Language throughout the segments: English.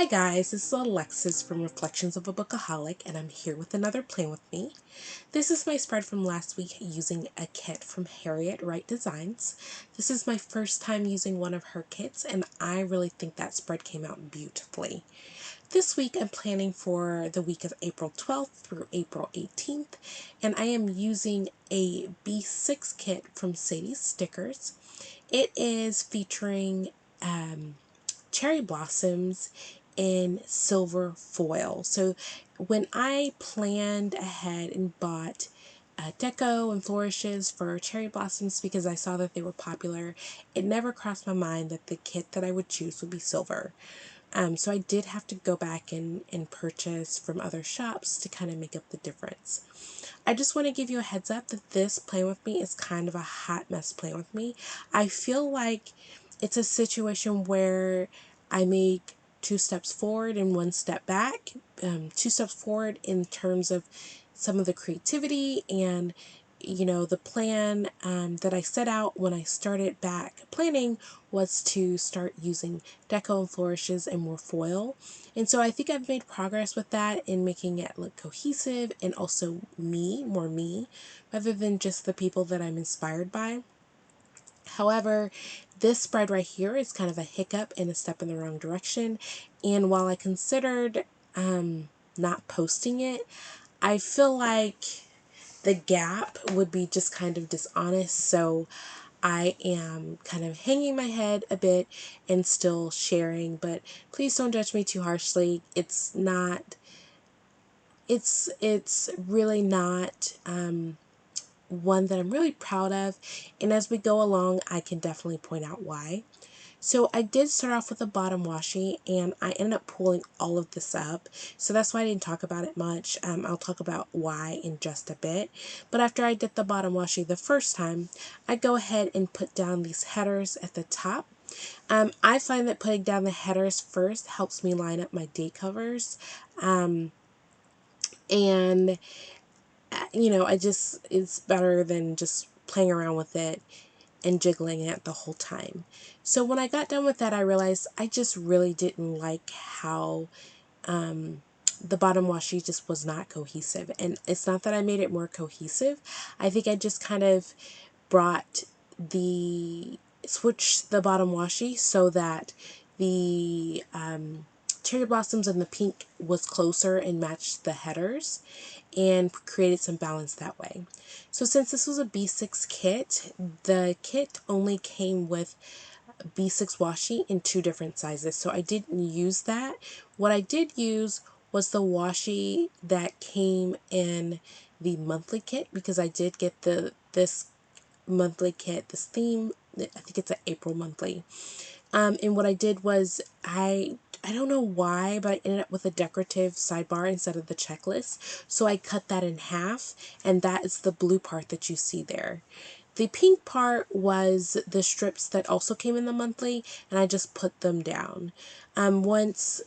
Hi guys, this is Alexis from Reflections of a Bookaholic, and I'm here with another Plan With Me. This is my spread from last week using a kit from Harriet Wright Designs. This is my first time using one of her kits, and I really think that spread came out beautifully. This week I'm planning for the week of April 12th through April 18th, and I am using a B6 kit from Sadies Stickers. It is featuring cherry blossoms in silver foil. So when I planned ahead and bought deco and flourishes for cherry blossoms because I saw that they were popular, it never crossed my mind that the kit that I would choose would be silver. So I did have to go back and purchase from other shops to kind of make up the difference. I just want to give you a heads up that this Plan With Me is kind of a hot mess Plan With Me. I feel like it's a situation where I make 2 steps forward and 1 step back. 2 steps forward in terms of some of the creativity and the plan that I set out when I started back planning was to start using deco and flourishes and more foil. And so I think I've made progress with that in making it look cohesive and also more me, rather than just the people that I'm inspired by. However, this spread right here is kind of a hiccup and a step in the wrong direction. And while I considered not posting it, I feel like the gap would be just kind of dishonest. So I am kind of hanging my head a bit and still sharing, but please don't judge me too harshly. It's really not one that I'm really proud of, and as we go along I can definitely point out why. So I did start off with a bottom washi, and I ended up pulling all of this up. So that's why I didn't talk about it much. I'll talk about why in just a bit. But after I did the bottom washi the first time, I go ahead and put down these headers at the top. I find that putting down the headers first helps me line up my date covers. And it's better than just playing around with it and jiggling it the whole time. So when I got done with that, I realized I just really didn't like how the bottom washi just was not cohesive. And it's not that I made it more cohesive. I think I just kind of switched the bottom washi so that the cherry blossoms and the pink was closer and matched the headers and created some balance that way. So since this was a B6 kit, the kit only came with B6 washi in 2 different sizes. So I didn't use that. What I did use was the washi that came in the monthly kit, because I did get this monthly kit, this theme, I think it's an April monthly. And what I did was I don't know why, but I ended up with a decorative sidebar instead of the checklist. So I cut that in half, and that is the blue part that you see there. The pink part was the strips that also came in the monthly, and I just put them down. Once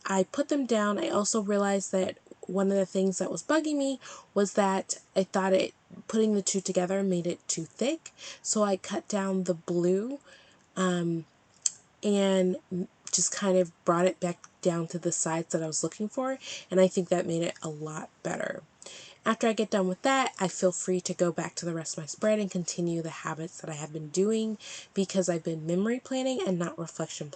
I put them down, I also realized that one of the things that was bugging me was that I thought putting the two together made it too thick. So I cut down the blue and just kind of brought it back down to the sides that I was looking for, and I think that made it a lot better. After I get done with that, I feel free to go back to the rest of my spread and continue the habits that I have been doing, because I've been memory planning and not reflection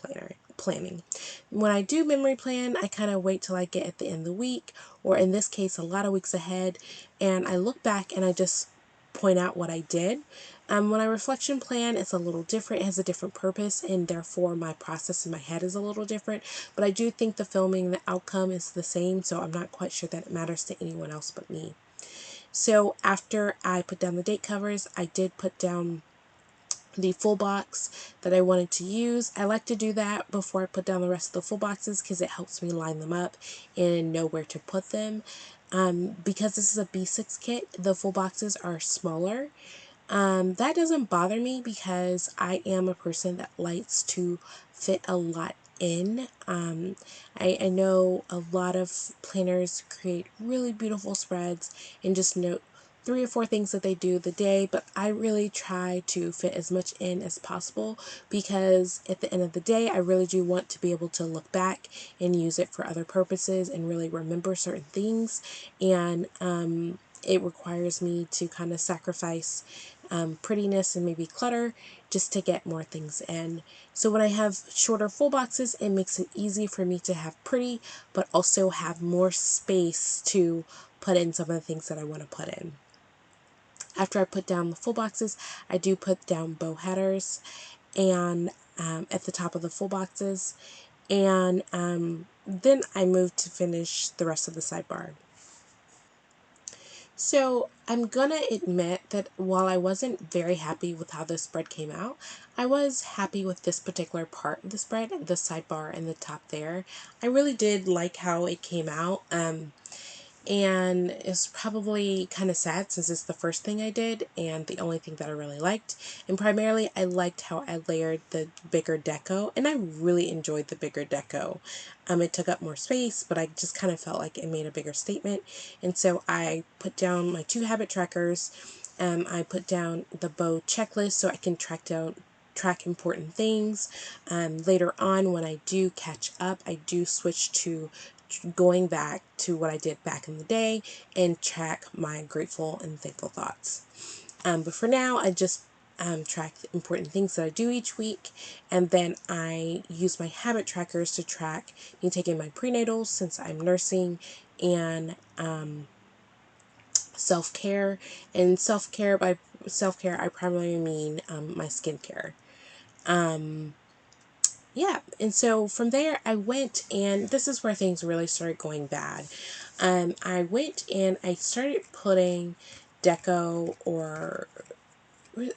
planning. When I do memory plan, I kind of wait till I get at the end of the week, or in this case a lot of weeks ahead, and I look back and I just point out what I did. When I reflection plan, it's a little different. It has a different purpose, and therefore my process in my head is a little different. But I do think the filming, the outcome is the same, so I'm not quite sure that it matters to anyone else but me. So after I put down the date covers, I did put down the full box that I wanted to use. I like to do that before I put down the rest of the full boxes, because it helps me line them up and know where to put them. Because this is a B6 kit, the full boxes are smaller. That doesn't bother me, because I am a person that likes to fit a lot in. I know a lot of planners create really beautiful spreads and just 3 or 4 things that they do the day, but I really try to fit as much in as possible because at the end of the day, I really do want to be able to look back and use it for other purposes and really remember certain things. And it requires me to kind of sacrifice prettiness and maybe clutter just to get more things in. So when I have shorter full boxes, it makes it easy for me to have pretty, but also have more space to put in some of the things that I want to put in. After I put down the full boxes, I do put down bow headers and at the top of the full boxes, and then I move to finish the rest of the sidebar. So I'm gonna admit that while I wasn't very happy with how this spread came out, I was happy with this particular part of the spread, the sidebar and the top there. I really did like how it came out. And it's probably kind of sad since it's the first thing I did and the only thing that I really liked. And primarily I liked how I layered the bigger deco, and I really enjoyed the bigger deco. It took up more space, but I just kind of felt like it made a bigger statement. And so I put down my 2 habit trackers. I put down the bow checklist so I can track important things. Later on, when I do catch up, I do switch to going back to what I did back in the day and track my grateful and thankful thoughts. But for now, I just track the important things that I do each week, and then I use my habit trackers to track me taking my prenatals since I'm nursing, and self-care. And self-care, I primarily mean my skincare. Yeah, and so from there I went, and this is where things really started going bad. I went and I started putting deco, or is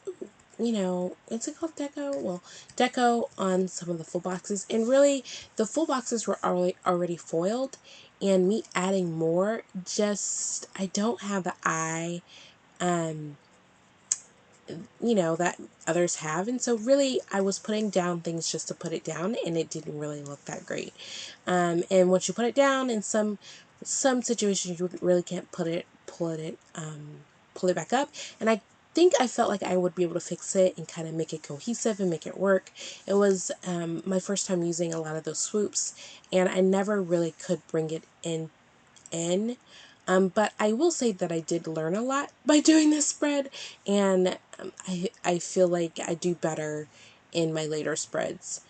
it called deco? Well, deco on some of the full boxes, and really the full boxes were already foiled, and me adding more, just I don't have the eye um that others have. And so really I was putting down things just to put it down, and it didn't really look that great. And once you put it down, in some situations you really can't pull it back up. And I think I felt like I would be able to fix it and kind of make it cohesive and make it work. It was my first time using a lot of those swoops, and I never really could bring it in. But I will say that I did learn a lot by doing this spread, and I feel like I do better in my later spreads.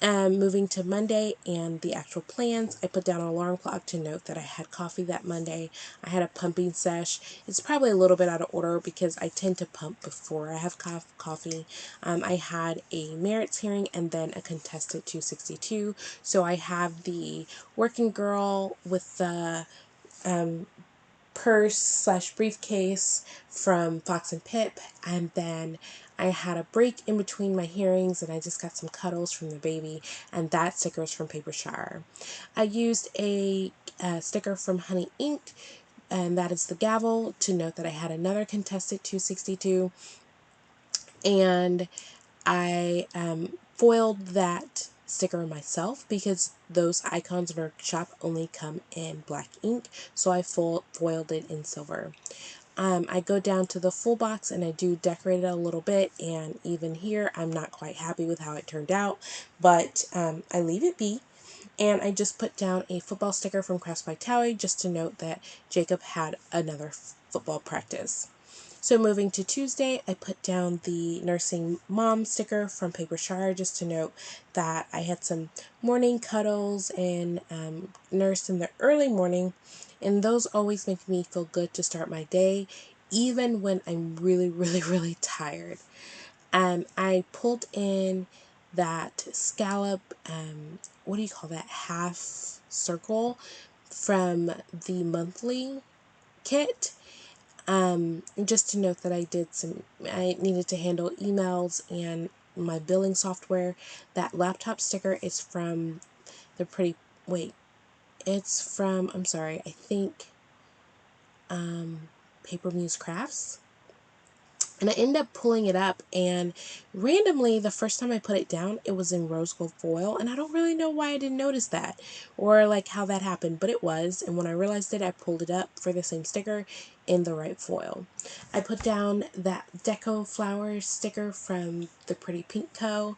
Moving to Monday and the actual plans, I put down an alarm clock to note that I had coffee that Monday. I had a pumping sesh. It's probably a little bit out of order because I tend to pump before I have coffee. I had a merits hearing and then a contested 262. So I have the working girl with the purse/briefcase from Fox and Pip, and then I had a break in between my hearings and I just got some cuddles from the baby, and that sticker is from Paper Shower. I used a sticker from Honey Inked, and that is the gavel, to note that I had another contested 262, and I foiled that sticker myself because those icons in our shop only come in black ink, so I foiled it in silver. I go down to the full box and I do decorate it a little bit, and even here I'm not quite happy with how it turned out, but I leave it be. And I just put down a football sticker from Crafts by Towie just to note that Jacob had another football practice. So moving to Tuesday, I put down the nursing mom sticker from Paper Shire just to note that I had some morning cuddles and nursed in the early morning, and those always make me feel good to start my day, even when I'm really, really, really tired. I pulled in that scallop, what do you call that, half circle from the monthly kit. Just to note that I needed to handle emails and my billing software. That laptop sticker is from the I'm sorry, I think, Paper Muse Crafts. And I ended up pulling it up, and randomly, the first time I put it down, it was in rose gold foil, and I don't really know why I didn't notice that, or like how that happened, but it was, and when I realized it, I pulled it up for the same sticker in the right foil. I put down that Deco Flower sticker from the Pretty Pink Co.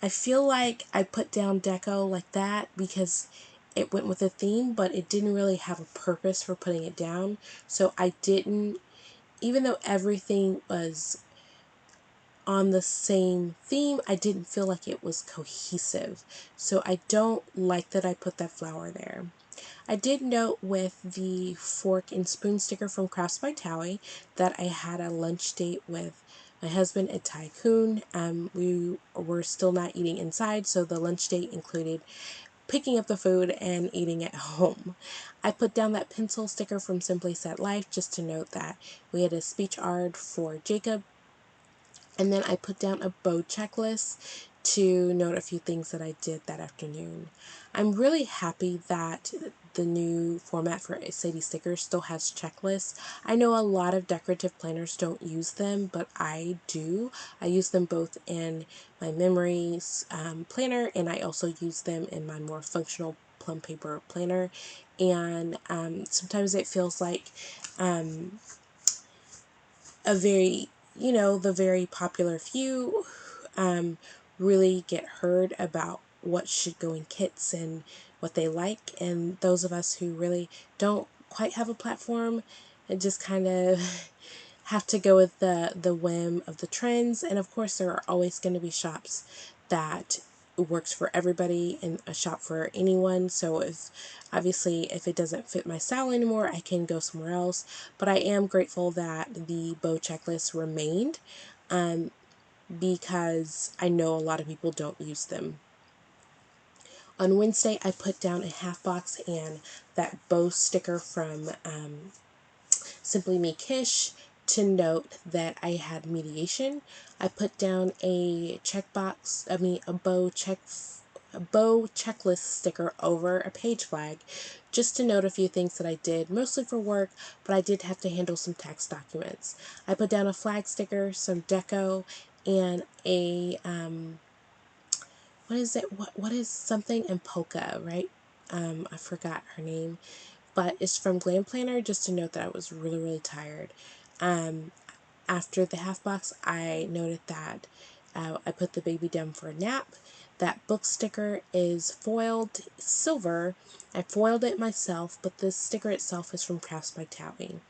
I feel like I put down Deco like that because it went with the theme, but it didn't really have a purpose for putting it down, so I didn't, even though everything was on the same theme, I didn't feel like it was cohesive. So I don't like that I put that flower there. I did note with the fork and spoon sticker from Crafts by Towie that I had a lunch date with my husband at Tycoon. We were still not eating inside, so the lunch date included picking up the food and eating at home. I put down that pencil sticker from Simply Set Life just to note that we had a speech art for Jacob, and then I put down a bow checklist to note a few things that I did that afternoon. I'm really happy that the new format for Sadies Stickers still has checklists. I know a lot of decorative planners don't use them, but I do. I use them both in my memories planner, and I also use them in my more functional plum paper planner. And sometimes it feels like a very, the very popular few really get heard about what should go in kits and what they like, and those of us who really don't quite have a platform and just kind of have to go with the whim of the trends. And of course, there are always going to be shops that works for everybody and a shop for anyone. So if it doesn't fit my style anymore, I can go somewhere else. But I am grateful that the bow checklist remained, because I know a lot of people don't use them. On Wednesday, I put down a half box and that bow sticker from Simply Me Kish to note that I had mediation. I put down a a bow checklist sticker over a page flag just to note a few things that I did, mostly for work, but I did have to handle some tax documents. I put down a flag sticker, some deco, and a what is it? What is something in polka, right? I forgot her name, but it's from Glam Planner, just to note that I was really, really tired. Um, After the half box, I noted that I put the baby down for a nap. That book sticker is foiled silver. I foiled it myself, but the sticker itself is from Crafts by Towie.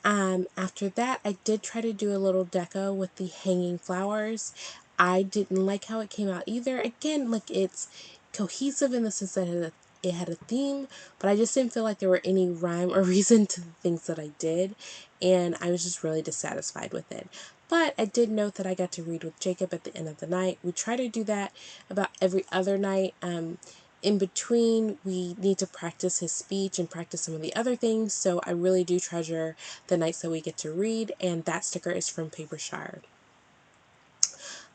After that, I did try to do a little deco with the hanging flowers. I didn't like how it came out either. Again, like, it's cohesive in the sense that it had a theme, but I just didn't feel like there were any rhyme or reason to the things that I did, and I was just really dissatisfied with it. But I did note that I got to read with Jacob at the end of the night. We try to do that about every other night. In between, we need to practice his speech and practice some of the other things, so I really do treasure the nights that we get to read, and that sticker is from Paper Shard.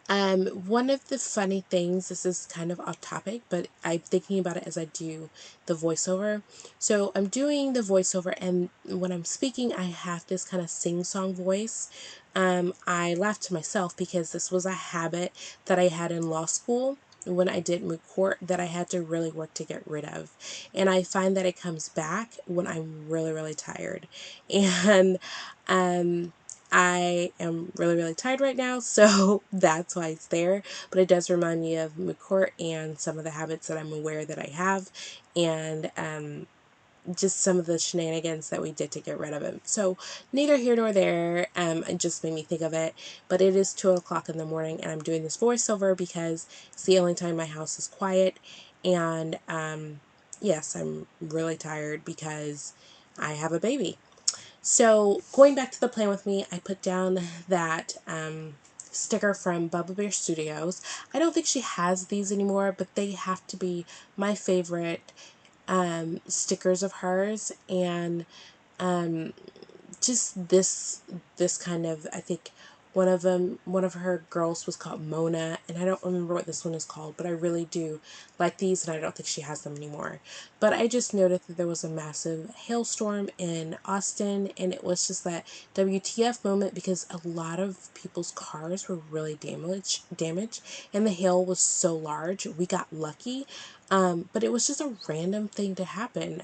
One of the funny things, this is kind of off topic, but I'm thinking about it as I do the voiceover. So I'm doing the voiceover, and when I'm speaking, I have this kind of sing-song voice. I laugh to myself because this was a habit that I had in law school when I did moot court that I had to really work to get rid of. And I find that it comes back when I'm really, really tired. And I am really, really tired right now, so that's why it's there. But it does remind me of McCourt and some of the habits that I'm aware that I have, and just some of the shenanigans that we did to get rid of him. So neither here nor there. It just made me think of it. But it is 2 o'clock in the morning, and I'm doing this voiceover because it's the only time my house is quiet. And yes, I'm really tired because I have a baby. So going back to the plan with me, I put down that sticker from Bubba Bear Studios. I don't think she has these anymore, but they have to be my favorite stickers of hers. And just this kind of, I think, One of her girls was called Mona, and I don't remember what this one is called, but I really do like these, and I don't think she has them anymore. But I just noticed that there was a massive hailstorm in Austin, and it was just that WTF moment because a lot of people's cars were really damaged, and the hail was so large. We got lucky, but it was just a random thing to happen.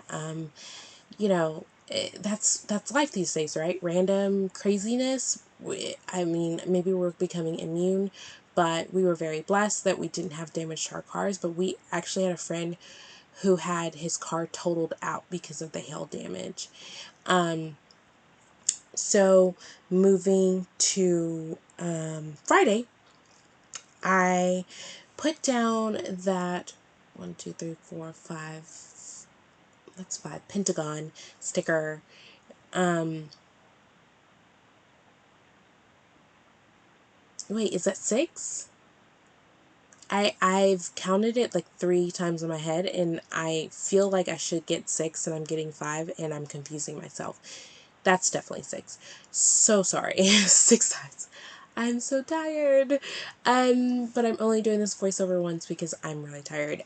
That's life these days, right? Random craziness. I mean, maybe we're becoming immune, but we were very blessed that we didn't have damage to our cars. But we actually had a friend who had his car totaled out because of the hail damage. So moving to Friday, I put down that 1, 2, 3, 4, 5. That's 5 pentagon sticker. Wait, is that 6? I've counted it like 3 times in my head, and I feel like I should get 6 and I'm getting 5, and I'm confusing myself. That's definitely 6. So sorry. 6 times. I'm so tired. But I'm only doing this voiceover once because I'm really tired.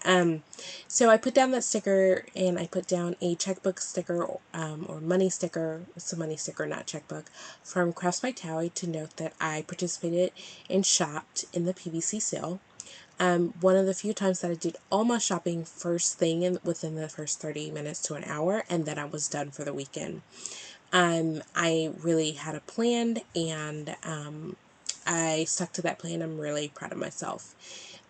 So I put down that sticker, and I put down a checkbook sticker, or money sticker. It's a money sticker, not checkbook, from Crafts by Towie to note that I participated and shopped in the PVC sale. One of the few times that I did all my shopping first thing within the first 30 minutes to an hour, and then I was done for the weekend. I really had a plan, and I stuck to that plan. I'm really proud of myself.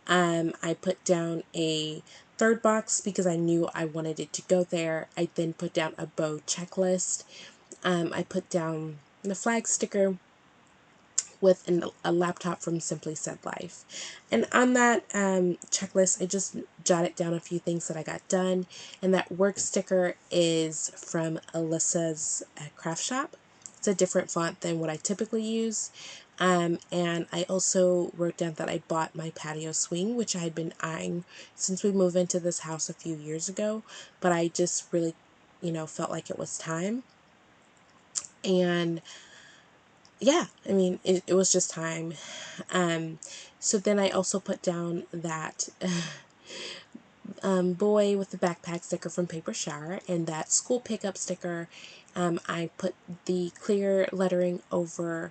I put down a third box because I knew I wanted it to go there. I then put down a bow checklist. I put down the flag sticker with a laptop from Simply Said Life. And on that checklist, I just jotted down a few things that I got done. And that work sticker is from Alyssa's craft shop. It's a different font than what I typically use. And I also wrote down that I bought my patio swing, which I had been eyeing since we moved into this house a few years ago. But I just really, felt like it was time. And yeah, I mean, it was just time. So then I also put down that boy with the backpack sticker from Paper Shower and that school pickup sticker. I put the clear lettering over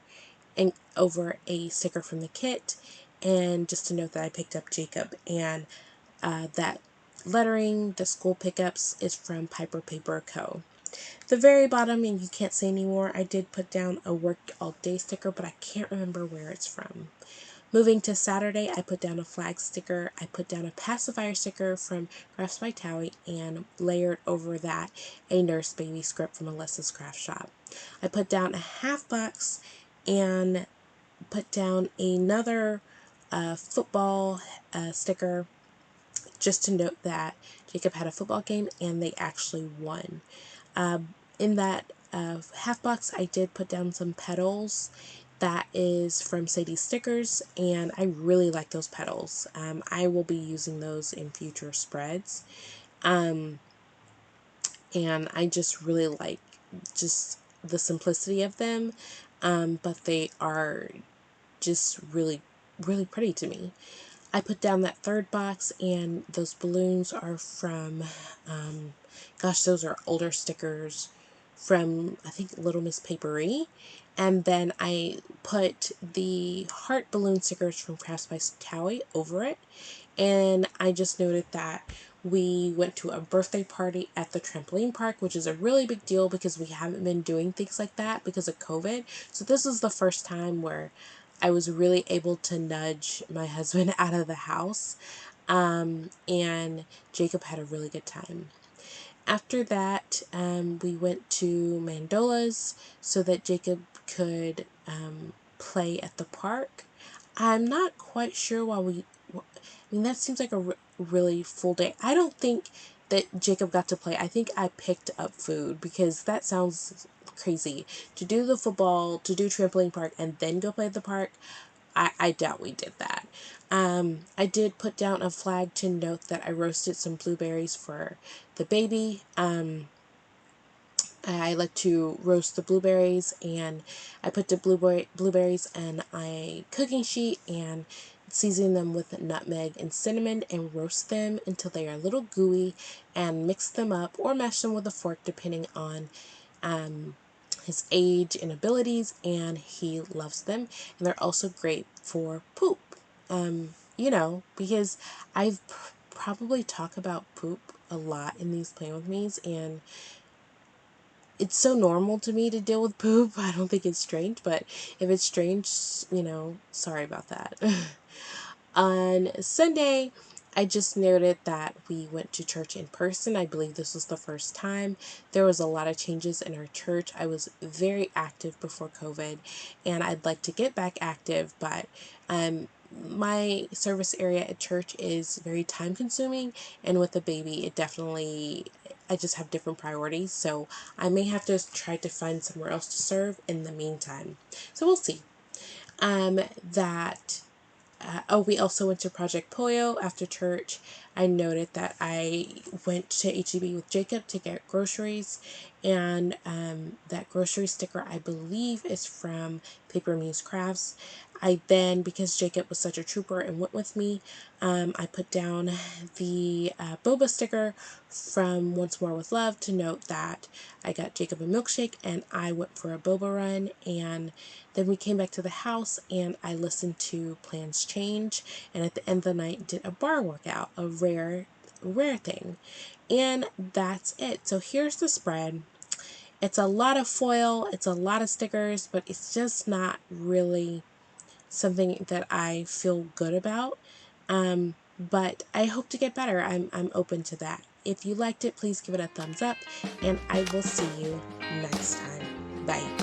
a sticker from the kit, and just to note that I picked up Jacob, and that lettering, the school pickups, is from Piper Paper Co. The very bottom, and you can't say anymore, I did put down a work all day sticker, but I can't remember where it's from. Moving to Saturday, I put down a flag sticker. I put down a pacifier sticker from Crafts by Towie, and layered over that a nurse baby script from Alyssa's craft shop. I put down a half box and put down another football sticker, just to note that Jacob had a football game and they actually won. In that half box, I did put down some petals. That is from Sadies Stickers, and I really like those petals. I will be using those in future spreads. And I just really like just the simplicity of them, but they are just really, really pretty to me. I put down that third box, and those balloons are from, those are older stickers from, I think, Little Miss Papery. And then I put the heart balloon stickers from Crafts by Towie over it. And I just noted that we went to a birthday party at the trampoline park, which is a really big deal because we haven't been doing things like that because of COVID. So this is the first time where I was really able to nudge my husband out of the house. And Jacob had a really good time. After that, we went to Mandola's so that Jacob could play at the park. I'm not quite sure why that seems like a really full day. I don't think that Jacob got to play. I think I picked up food because that sounds crazy. To do the football, to do trampoline park, and then go play at the park, I doubt we did that. I did put down a flag to note that I roasted some blueberries for the baby. I like to roast the blueberries, and I put the blueberries in a cooking sheet and season them with nutmeg and cinnamon and roast them until they are a little gooey, and mix them up or mash them with a fork depending on his age and abilities, and he loves them. And they're also great for poop. Because I've probably talk about poop a lot in these Plan With Me's, and it's so normal to me to deal with poop. I don't think it's strange, but if it's strange, sorry about that. On Sunday, I just noted that we went to church in person. I believe this was the first time. There was a lot of changes in our church. I was very active before COVID, and I'd like to get back active, but my service area at church is very time consuming, and with a baby, I just have different priorities, so I may have to try to find somewhere else to serve in the meantime. So we'll see. That we also went to Project Pollo after church. I noted that I went to HEB with Jacob to get groceries, and that grocery sticker, I believe, is from Paper Muse Crafts. I then, because Jacob was such a trooper and went with me, I put down the boba sticker from Once More With Love to note that I got Jacob a milkshake and I went for a boba run. And then we came back to the house and I listened to Plans Change, and at the end of the night did a bar workout, a rare thing. And that's it. So here's the spread. It's a lot of foil, it's a lot of stickers, but it's just not really something that I feel good about. But I hope to get better. I'm open to that. If you liked it, please give it a thumbs up, and I will see you next time. Bye.